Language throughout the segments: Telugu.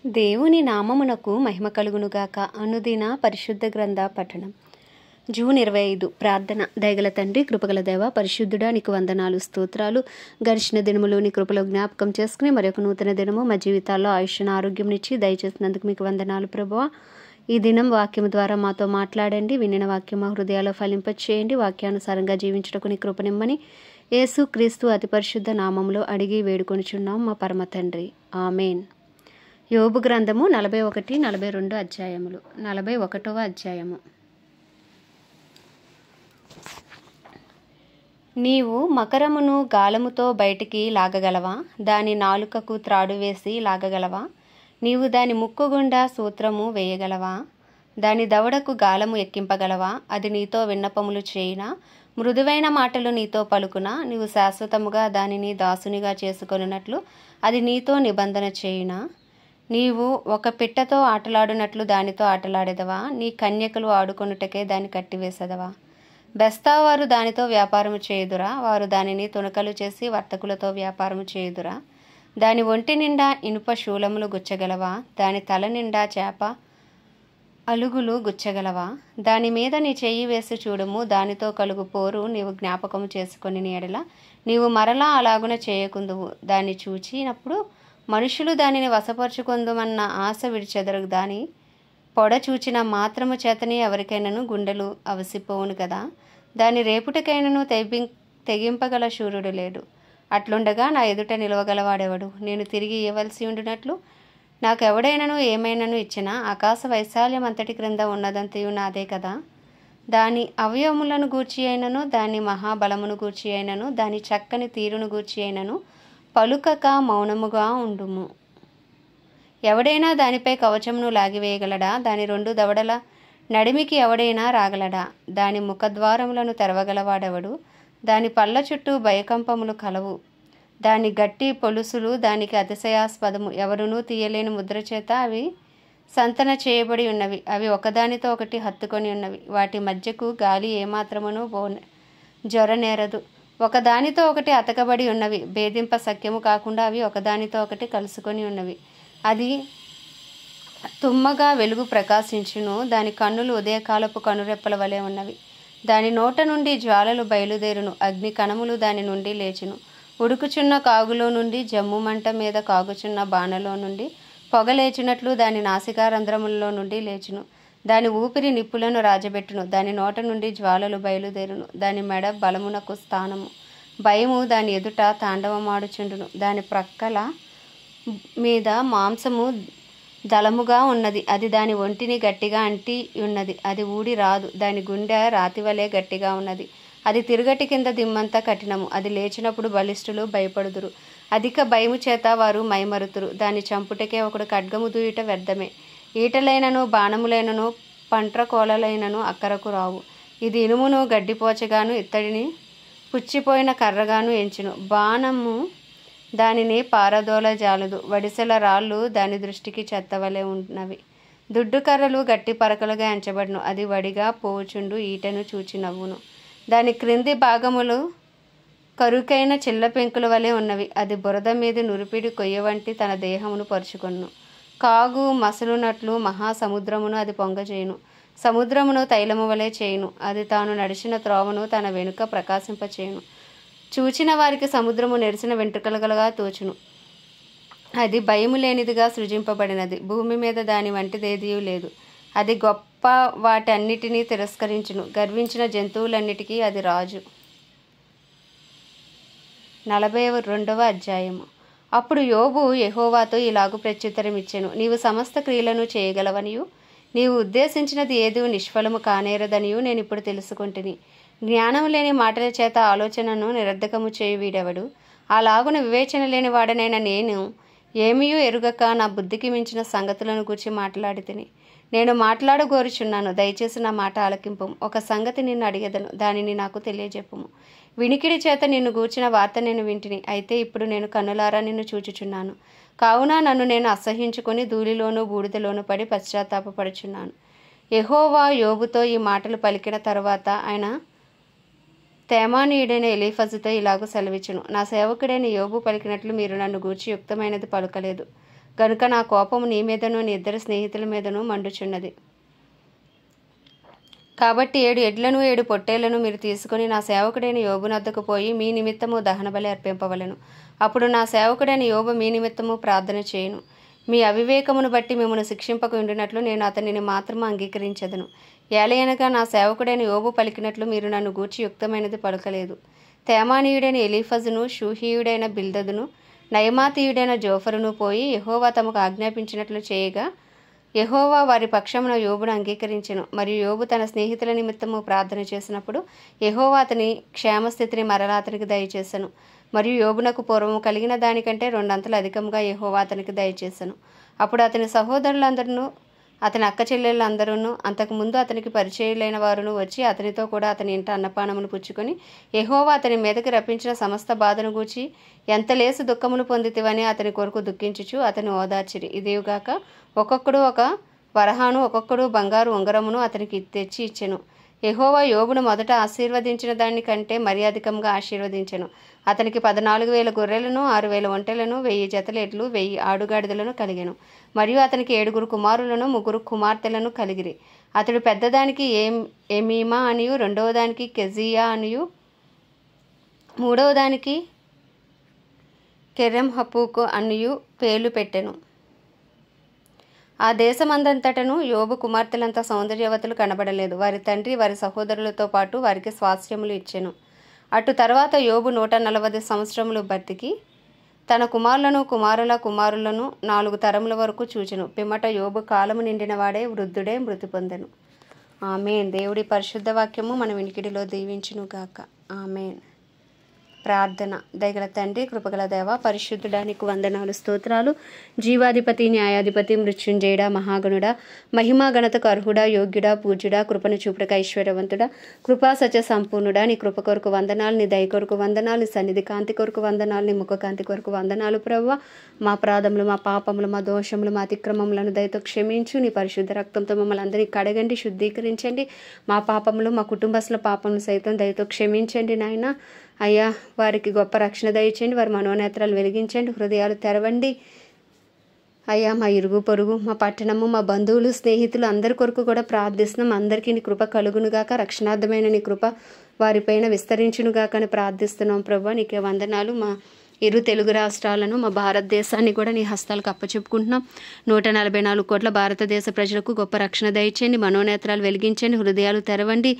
దేవుని నామమునకు మహిమ కలుగునుగాక. అనుదిన పరిశుద్ధ గ్రంథ పఠనం. జూన్ 25. ప్రార్థన. దయగల తండ్రి, కృపగల దేవ, పరిశుద్ధుడా, నీకు వందనాలు, స్తోత్రాలు. గడిచిన దినములో నీ కృపలో జ్ఞాపకం చేసుకుని మరొక నూతన దినము మా జీవితాల్లో ఆయుష్ను ఆరోగ్యంనిచ్చి దయచేసినందుకు మీకు వందనాలు ప్రభువా. ఈ దినం వాక్యం ద్వారా మాతో మాట్లాడండి. వినిన వాక్యం మా హృదయాల్లో ఫలింపచేయండి. వాక్యానుసారంగా జీవించుటకు నీ కృపనిమ్మని యేసు క్రీస్తు అతి పరిశుద్ధ నామములో అడిగి వేడుకొనుచున్నాం మా పరమ తండ్రి. ఆమెన్. యోబు గ్రంథము 41, 42 అధ్యాయములు. 41వ అధ్యాయము. నీవు మకరమును గాలముతో బయటికి లాగగలవా? దాని నాలుకకు త్రాడు వేసి లాగగలవా? నీవు దాని ముక్కు గుండా సూత్రము వేయగలవా? దాని దవడకు గాలము ఎక్కింపగలవా? అది నీతో విన్నపములు చేయునా? మృదువైన మాటలు నీతో పలుకునా? నీవు శాశ్వతముగా దానిని దాసునిగా చేసుకొనున్నట్లు అది నీతో నిబంధన చేయునా? నీవు ఒక పిట్టతో ఆటలాడునట్లు దానితో ఆటలాడేదవా? నీ కన్యకలు ఆడుకొనుటకే దాన్ని కట్టివేసెదవా? బెస్తావారు దానితో వ్యాపారము చేయుదురా? వారు దానిని తునకలు చేసి వర్తకులతో వ్యాపారము చేయుదురా? దాని ఒంటి నిండా ఇనుప శూలములు గుచ్చగలవా? దాని తల నిండా చేప అలుగులు గుచ్చగలవా? దాని మీద నీ చెయ్యి వేసి చూడుము. దానితో కలుగు పోరు నీవు జ్ఞాపకము చేసుకొని ఎడల నీవు మరలా అలాగున చేయకుందువు. దాన్ని చూచినప్పుడు మనుషులు దానిని వశపరుచుకుందుమన్న ఆశ విడిచెదరు. దాని పొడ చూచిన మాత్రము చేతనే ఎవరికైనాను గుండెలు అవసిపోవును కదా. దాని రేపుటికైనను తెగింపగల శూరుడు లేడు. అట్లుండగా నా ఎదుట నిలవగలవాడెవడు? నేను తిరిగి ఇవ్వవలసి ఉండినట్లు నాకెవడైనను ఏమైనాను ఇచ్చినా ఆకాశ వైశాల్యం అంతటి క్రింద ఉన్నదంతయు నాదే కదా. దాని అవయవములను గూర్చి అయినను, దాని మహాబలమును గూర్చి అయినను, దాని చక్కని తీరును గూర్చి అయినను పలుకక మౌనముగా ఉండుము. ఎవడైనా దానిపై కవచమును లాగివేయగలడా? దాని 2 దవడల నడిమికి ఎవడైనా రాగలడా? దాని ముఖద్వారములను తెరవగలవాడెవడు? దాని పళ్ళ చుట్టూ భయకంపములు కలవు. దాని గట్టి పొలుసులు దానికి అతిశయాస్పదము. ఎవరునూ తీయలేని ముద్ర చేత అవి సంతన చేయబడి ఉన్నవి. అవి ఒకదానితో ఒకటి హత్తుకొని ఉన్నవి. వాటి మధ్యకు గాలి ఏమాత్రమును జొరనేరదు. ఒకదానితో ఒకటి అతకబడి ఉన్నవి. భేదింప సఖ్యము కాకుండా అవి ఒకదానితో ఒకటి కలుసుకొని ఉన్నవి. అది తుమ్మగా వెలుగు ప్రకాశించును. దాని కన్నులు ఉదయకాలపు కనురెప్పల వలె ఉన్నవి. దాని నోట నుండి జ్వాలలు బయలుదేరును. అగ్ని కణములు దాని నుండి లేచును. ఉడుకుచున్న కాగులో నుండి, జమ్ము మంట మీద కాగుచున్న బాణలో నుండి పొగ లేచినట్లు దాని నాసికారంధ్రములలో నుండి లేచును. దాని ఊపిరి నిప్పులను రాజబెట్టును. దాని నోట నుండి జ్వాలలు బయలుదేరును. దాని మెడ బలమునకు స్థానము. భయము దాని ఎదుట తాండవమాడుచుండును. దాని ప్రక్కల మీద మాంసము దళముగా ఉన్నది. అది దాని ఒంటిని గట్టిగా అంటి ఉన్నది. అది ఊడి రాదు. దాని గుండె రాతివలే గట్టిగా ఉన్నది. అది తిరుగటి కింద దిమ్మంతా కఠినము. అది లేచినప్పుడు బలిష్ఠులు భయపడుదురు. అధిక భయము చేత వారు మైమరుతురు. దాని చంపుటకే ఒకడు ఖడ్గము దూయుట వ్యర్థమే. ఈటలైనను బాణములైనను పంట్రకోలలైనను అక్కరకు రావు. ఇది ఇనుమును గడ్డిపోచగాను ఇత్తడిని పుచ్చిపోయిన కర్రగాను ఎంచును. బాణము దానిని పారదోల జాలదు. వడిసెల రాళ్ళు దాని దృష్టికి చెత్తవలే ఉన్నవి. దుడ్డు కర్రలు గట్టి పరకలుగా ఎంచబడును. అది వడిగా పోవుచుండు ఈటెను చూచి నవ్వును. దాని క్రింది భాగములు కరుకైన చిల్ల పెంకుల వలె ఉన్నవి. అది బురద మీద నురిపిడి కొయ్య వంటి తన దేహమును పరుచుకొను. కాగు మసలునట్లు మహాసముద్రమును అది పొంగచేయును. సముద్రమును తైలము వలె చేయును. అది తాను నడిచిన త్రోవను తన వెనుక ప్రకాశింపచేయును. చూచిన వారికి సముద్రము నెరిసిన వెంట్రుకలుగా తోచును. అది భయము లేనిదిగా సృజింపబడినది. భూమి మీద దాని వంటిదేదియూ లేదు. అది గొప్ప వాటన్నిటినీ తిరస్కరించును. గర్వించిన జంతువులన్నిటికీ అది రాజు. 42వ అధ్యాయము. అప్పుడు యోబు యెహోవాతో ఇలాగు ప్రత్యుత్తరం ఇచ్చెను. నీవు సమస్త క్రియలను చేయగలవనియు నీవు ఉద్దేశించినది ఏది నిష్ఫలము కానేరదనియు నేను ఇప్పుడు తెలుసుకుంటుని. జ్ఞానము లేని మాటల చేత ఆలోచనను నిరర్ధకము చేయు వీడెవడు? అలాగున వివేచన లేని వాడనైనా నేను ఏమీయూ ఎరుగక నా బుద్ధికి మించిన సంగతులను గూర్చి మాట్లాడితిని. నేను మాట్లాడగోరుచున్నాను, దయచేసి నా మాట ఆలకింపు. ఒక సంగతి నిన్ను అడిగెదను, దానిని నాకు తెలియజెప్పుము. వినికిడి చేత నిన్ను గూర్చిన వార్త నేను వింటిని. అయితే ఇప్పుడు నేను కన్నులారా నిన్ను చూచుచున్నాను. కావున నన్ను నేను అసహ్యించుకొని ధూళిలోనూ బూడిదలోనూ పడి పశ్చాత్తాపపడుచున్నాను. యెహోవా యోబుతో ఈ మాటలు పలికిన తరువాత ఆయన తేమానీయుడైన ఎలీఫజుతో ఇలాగూ సెలవిచ్చును. నా సేవకుడైన యోబు పలికినట్లు మీరు నన్ను గూర్చి యుక్తమైనది పలుకలేదు. గనుక నా కోపము నీ మీదను నీ ఇద్దరు స్నేహితుల మీదను మండుచున్నది. కాబట్టి 7 ఎడ్లను 7 పొట్టేళ్లను మీరు తీసుకుని నా సేవకుడైన యోబునొద్దకు పోయి మీ నిమిత్తము దహనబలి అర్పింపవలెను. అప్పుడు నా సేవకుడైన యోబు మీ నిమిత్తము ప్రార్థన చేయును. మీ అవివేకమును బట్టి మిమ్మల్ని శిక్షింపక ఉండినట్లు నేను అతనిని మాత్రము అంగీకరించదను. ఏలయనగా నా సేవకుడైన యోబు పలికినట్లు మీరు నన్ను గూర్చి యుక్తమైనది పలుకలేదు. తేమానీయుడైన ఎలీఫజును, షూహీయుడైన బిల్దదును, నయమాతీయుడైన జోఫరును పోయి యెహోవా తమకు ఆజ్ఞాపించినట్లు చేయగా యెహోవా వారి పక్షమున యోబును అంగీకరించెను. మరియు యోబు తన స్నేహితుల నిమిత్తము ప్రార్థన చేసినప్పుడు యెహోవా అతని క్షేమస్థితిని మరలా అతనికి దయచేసెను. మరియు యోబునకు పూర్వము కలిగిన దానికంటే 2 అంతలు అధికంగా యెహోవా అతనికి దయచేసెను. అప్పుడు అతని సహోదరులందరూ, అతని అక్క చెల్లెళ్ళందరూ, అంతకుముందు అతనికి పరిచయులైన వారును వచ్చి అతనితో కూడా అతని ఇంట అన్నపానములు పుచ్చుకొని యెహోవా అతని మీదకి రప్పించిన సమస్త బాధను గూర్చి ఎంత లేసు దుఃఖమును పొందితివని అతని కొరకు దుఃఖించుచు అతని ఓదార్చిరి. ఇదేగాక ఒక్కొక్కడు ఒక వరహాను ఒక్కొక్కడు బంగారు ఉంగరమును అతనికి తెచ్చి ఇచ్చెను. యెహోవా యోబును మొదట ఆశీర్వదించిన దాని కంటే మరి అధికంగా ఆశీర్వదించెను. అతనికి 14,000 గొర్రెలను, 6,000 ఒంటెలను, 1,000 జతల ఎడ్లు, 1,000 ఆడుగాడిదలను కలిగెను. మరియు అతనికి 7 కుమారులను 3 కుమార్తెలను కలిగిరి. అతడు పెద్దదానికి ఎమీమా అనియు, రెండవ దానికి కెజియా అనియు, మూడవ దానికి కెరెంహపూకు అనియు పేర్లు పెట్టెను. ఆ దేశమందంతటను యోబు కుమార్తెలంత సౌందర్యవతులు కనబడలేదు. వారి తండ్రి వారి సహోదరులతో పాటు వారికి స్వాస్థ్యములు ఇచ్చెను. అటు తర్వాత యోబు 140 సంవత్సరములు బతికి తన కుమారులను కుమారుల కుమారులను 4 తరముల వరకు చూచెను. పిమ్మట యోబు కాలము నిండిన వాడే వృద్ధుడే మృతి పొందెను. ఆమేన్. దేవుడి పరిశుద్ధ వాక్యము మన వినికిడిలో దీవించును గాక. ఆమేన్. ప్రార్థన. దయగల తండ్రి, కృపగల దేవ, పరిశుద్ధుడానికి వందనాలు, స్తోత్రాలు. జీవాధిపతి, న్యాయాధిపతి, మృత్యుంజయుడా, మహాగణుడా, మహిమా గణతకు అర్హుడా, యోగ్యుడా, పూజ్యుడా, కృపను చూపుటక ఐశ్వర్యవంతుడా, కృపా సత్య సంపూర్ణుడా, నీ కృప కొరకు వందనాలు, నీ దయ కొరకు వందనాలు, నీ సన్నిధి కాంతి కొరకు వందనాలు, నీ ముఖ కాంతి కొరకు వందనాలు. ప్రభువా, మా అపరాధములు, మా పాపములు, మా దోషములు, మా అతిక్రమములను దయతో క్షమించు. నీ పరిశుద్ధ రక్తంతో మమ్మల్ని అందరినీ కడగండి, శుద్ధీకరించండి. మా పాపములు, మా కుటుంబస్తుల పాపములు సైతం దయతో క్షమించండి నాయన. అయ్యా, వారికి గొప్ప రక్షణ దయచేయండి. వారి మనోనేత్రాలు వెలిగించండి, హృదయాలు తెరవండి. అయ్యా, మా ఇరుగు పొరుగు, మా పట్టణము, మా బంధువులు, స్నేహితులు అందరి కొరకు కూడా ప్రార్థిస్తున్నాం. అందరికీ నీ కృప కలుగునుగాక, రక్షణార్థమైన నీ కృప వారిపైన విస్తరించునుగాక అని ప్రార్థిస్తున్నాం. ప్రభు, నీకే వందనాలు. మా ఇరు తెలుగు రాష్ట్రాలను, మా భారతదేశాన్ని కూడా నీ హస్తాలకు అప్పచెప్పుకుంటున్నాం. 144 కోట్ల భారతదేశ ప్రజలకు గొప్ప రక్షణ దయచేయండి, మనోనేత్రాలు వెలిగించండి, హృదయాలు తెరవండి,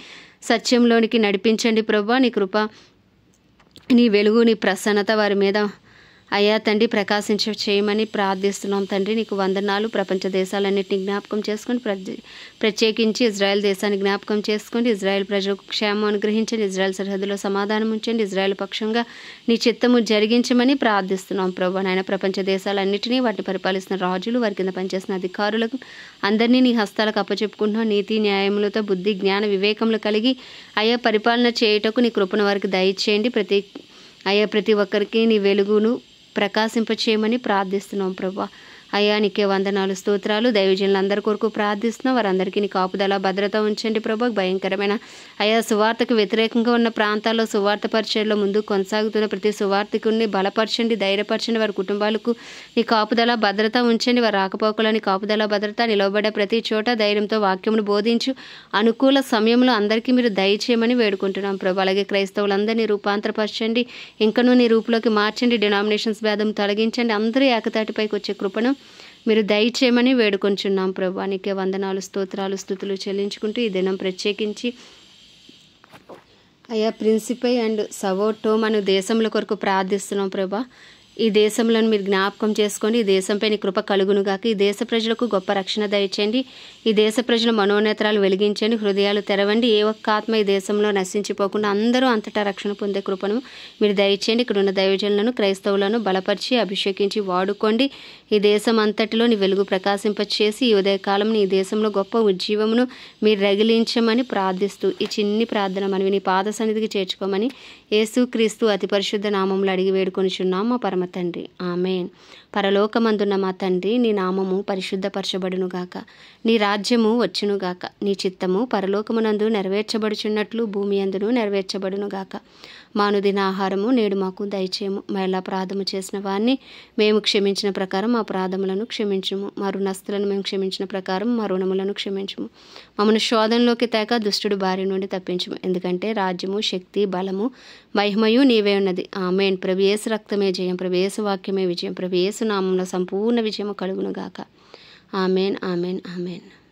సత్యంలోనికి నడిపించండి. ప్రభు, నీ కృప, నీ వెలుగు, నీ ప్రసన్నత వారి మీద అయ్యా తండ్రి ప్రకాశించ చేయమని ప్రార్థిస్తున్నాం. తండ్రి, నీకు వందనాలు. ప్రపంచ దేశాలన్నింటినీ జ్ఞాపకం చేసుకోండి, ప్రత్యేకించి ఇజ్రాయెల్ దేశాన్ని జ్ఞాపకం చేసుకోండి. ఇజ్రాయెల్ ప్రజలకు క్షేమం అనుగ్రహించండి, ఇజ్రాయెల్ సరిహద్దులో సమాధానం ఉంచండి, ఇజ్రాయెల్ పక్షంగా నీ చిత్తము జరిగించమని ప్రార్థిస్తున్నాం. ప్రభు నాయన, ప్రపంచ దేశాలన్నింటినీ, వాటిని పరిపాలిస్తున్న రాజులు, వారి కింద పనిచేసిన అధికారులకు అందరినీ నీ హస్తాలకు అప్పచెప్పుకుంటున్నాం. నీతి న్యాయములతో బుద్ధి జ్ఞాన వివేకములు కలిగి అయ్యా పరిపాలన చేయుటకు నీ కృపను వారికి దయచేయండి. ప్రతి ఒక్కరికి నీ వెలుగును ప్రకాశింపచేయమని ప్రార్థిస్తున్నాం. ప్రభా, అయ్యా నీకే వందనాలు, స్తోత్రాలు. దైవజనులందరి కొరకు ప్రార్థిస్తున్నాం. వారందరికీ నీ కాపుదల భద్రత ఉంచండి. ప్రభా, భయంకరమైన అయ్యా సువార్తకు వ్యతిరేకంగా ఉన్న ప్రాంతాల్లో సువార్త పరిచయలో ముందు కొనసాగుతున్న ప్రతి సువార్తికుని బలపరచండి, ధైర్యపరచండి. వారి కుటుంబాలకు నీ కాపుదల భద్రత ఉంచండి. వారి రాకపోకల నీ కాపుదల భద్రత, నిలవబడే ప్రతి చోట ధైర్యంతో వాక్యమును బోధించు అనుకూల సమయంలో అందరికీ మీరు దయచేయమని వేడుకుంటున్నాం. ప్రభా, అలాగే క్రైస్తవులందరినీ రూపాంతరపరచండి, ఇంకనూ నీ రూపులోకి మార్చండి. డినామినేషన్స్ భేదం తొలగించండి. అందరూ ఏకతాటిపైకి వచ్చే కృపను మీరు దయచేయమని వేడుకొంచున్నాం. ప్రభా, నీకే వందనాలు, స్తోత్రాలు, స్తుతులు చెల్లించుకుంటూ ఈ దినం ప్రత్యేకించి అయ్యా ప్రిన్సిపై అండ్ సవోటోమ్ అను దేశముల కొరకు ప్రార్థిస్తున్నాం. ప్రభా, ఈ దేశంలో మీరు జ్ఞాపకం చేసుకోండి. ఈ దేశంపై నీ కృప కలుగునుగాక. ఈ దేశ ప్రజలకు గొప్ప రక్షణ దయచేయండి. ఈ దేశ ప్రజల మనోనేత్రాలు వెలిగించండి, హృదయాలు తెరవండి. ఏ ఒక్క ఆత్మ ఈ దేశంలో నశించిపోకుండా అందరూ అంతటా రక్షణ పొందే కృపను మీరు దయచేయండి. ఇక్కడ ఉన్న దైవజనులను, క్రైస్తవులను బలపరిచి అభిషేకించి వాడుకోండి. ఈ దేశం అంతటిలో నీ వెలుగు ప్రకాశింపచేసి ఈ ఉదయకాలం ఈ దేశంలో గొప్ప ఉజ్జీవమును మీరు రగిలించమని ప్రార్థిస్తూ ఈ చిన్ని ప్రార్థన మనవి నీ పాద సన్నిధికి చేర్చుకోమని యేసుక్రీస్తు అతి పరిశుద్ధ నామములు అడిగి వేడుకొనిచున్నాం మా పరమ తండ్రి. ఆమేన్. పరలోకమందున్న మా తండ్రి, నీ నామము పరిశుద్ధపరచబడునుగాక, నీ రాజ్యము వచ్చునుగాక, నీ చిత్తము పరలోకమునందు నెరవేర్చబడుచున్నట్లు భూమి అందును నెరవేర్చబడునుగాక. మా అనుదిన ఆహారము నేడు మాకు దయచేయము. మరలా అపరాధము చేసిన వారిని మేము క్షమించిన ప్రకారం మా అపరాధములను క్షమించుము. మా రుణస్తులను మేము క్షమించిన ప్రకారం మా రుణములను క్షమించుము. మమ్మల్ని శోధనలోకి తేక దుష్టుడు బారి నుండి తప్పించుము. ఎందుకంటే రాజ్యము, శక్తి, బలము, మహిమయు నీవే ఉన్నది. ఆమేన్. ప్రభు యేసు రక్తమే జయం, ప్రభు యేసు వాక్యమే విజయం, ప్రభు యేసు నామములో సంపూర్ణ విజయము కలుగును గాక. ఆమేన్, ఆమేన్, ఆమేన్.